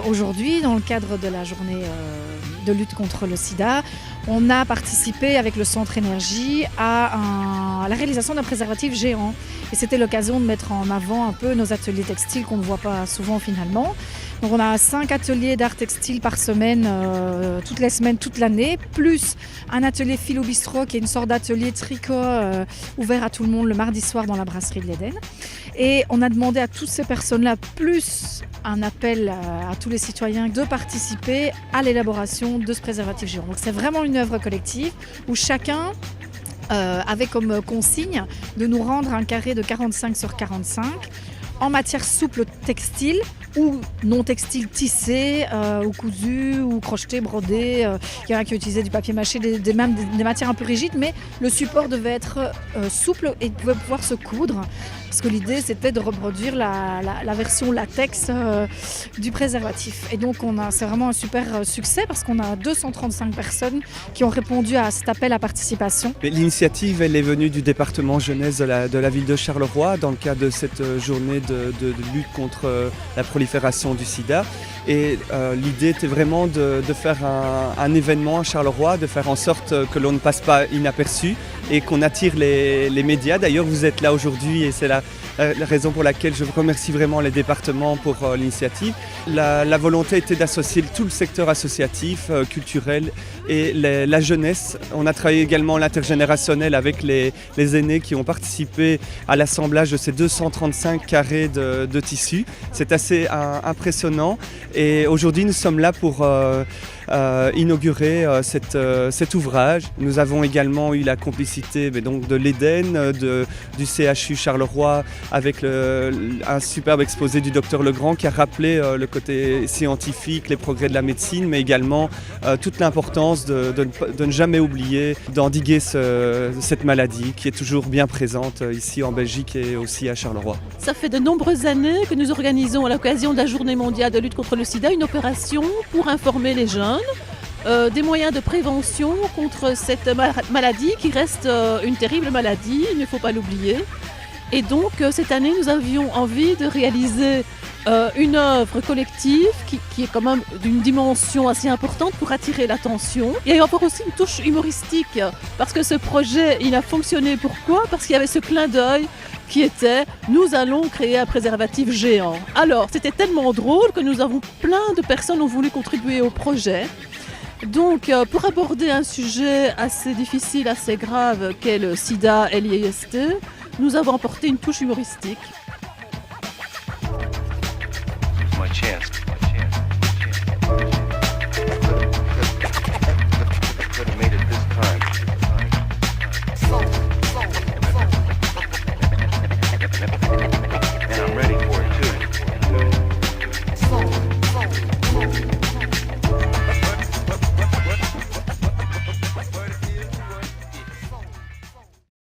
Aujourd'hui, dans le cadre de la journée de lutte contre le sida, on a participé avec le Centre Énergie à la réalisation d'un préservatif géant. Et c'était l'occasion de mettre en avant un peu nos ateliers textiles qu'on ne voit pas souvent finalement. Donc on a 5 ateliers d'art textile par semaine, toutes les semaines, toute l'année, plus un atelier philo-bistrot qui est une sorte d'atelier tricot ouvert à tout le monde le mardi soir dans la brasserie de l'Éden. Et on a demandé à toutes ces personnes-là, plus un appel à tous les citoyens, de participer à l'élaboration de ce préservatif géant. Donc c'est vraiment une œuvre collective où chacun avait comme consigne de nous rendre un carré de 45 sur 45 en matière souple textile ou non textile tissé ou cousu ou crocheté, brodé. Il y en a qui utilisaient du papier mâché, des matières un peu rigides, mais le support devait être souple et pouvait pouvoir se coudre. Parce que l'idée, c'était de reproduire la version latex du préservatif. Et donc, c'est vraiment un super succès parce qu'on a 235 personnes qui ont répondu à cet appel à participation. L'initiative, elle est venue du département jeunesse de la ville de Charleroi dans le cadre de cette journée de lutte contre la prolifération du sida. Et l'idée était vraiment de faire un événement à Charleroi, de faire en sorte que l'on ne passe pas inaperçu et qu'on attire les médias. D'ailleurs, vous êtes là aujourd'hui et c'est la raison pour laquelle je remercie vraiment les départements pour l'initiative. La volonté était d'associer tout le secteur associatif, culturel et la jeunesse. On a travaillé également l'intergénérationnel avec les aînés qui ont participé à l'assemblage de ces 235 carrés de tissus. C'est assez impressionnant et aujourd'hui nous sommes là pour inaugurer cet ouvrage. Nous avons également eu la complicité donc, de l'Éden, du CHU Charleroi avec un superbe exposé du docteur Legrand qui a rappelé le côté scientifique, les progrès de la médecine, mais également toute l'importance de ne jamais oublier d'endiguer cette maladie qui est toujours bien présente ici en Belgique et aussi à Charleroi. Ça fait de nombreuses années que nous organisons à l'occasion de la Journée mondiale de lutte contre le sida une opération pour informer les jeunes des moyens de prévention contre cette maladie qui reste une terrible maladie, il ne faut pas l'oublier. Et donc cette année nous avions envie de réaliser une œuvre collective qui est quand même d'une dimension assez importante pour attirer l'attention. Il y a encore aussi une touche humoristique parce que ce projet il a fonctionné. Pourquoi ? Parce qu'il y avait ce clin d'œil qui était « nous allons créer un préservatif géant ». Alors c'était tellement drôle que nous avons plein de personnes qui ont voulu contribuer au projet. Donc pour aborder un sujet assez difficile, assez grave qu'est le sida et l'IST, nous avons apporté une touche humoristique. My chest. Could have made it this time.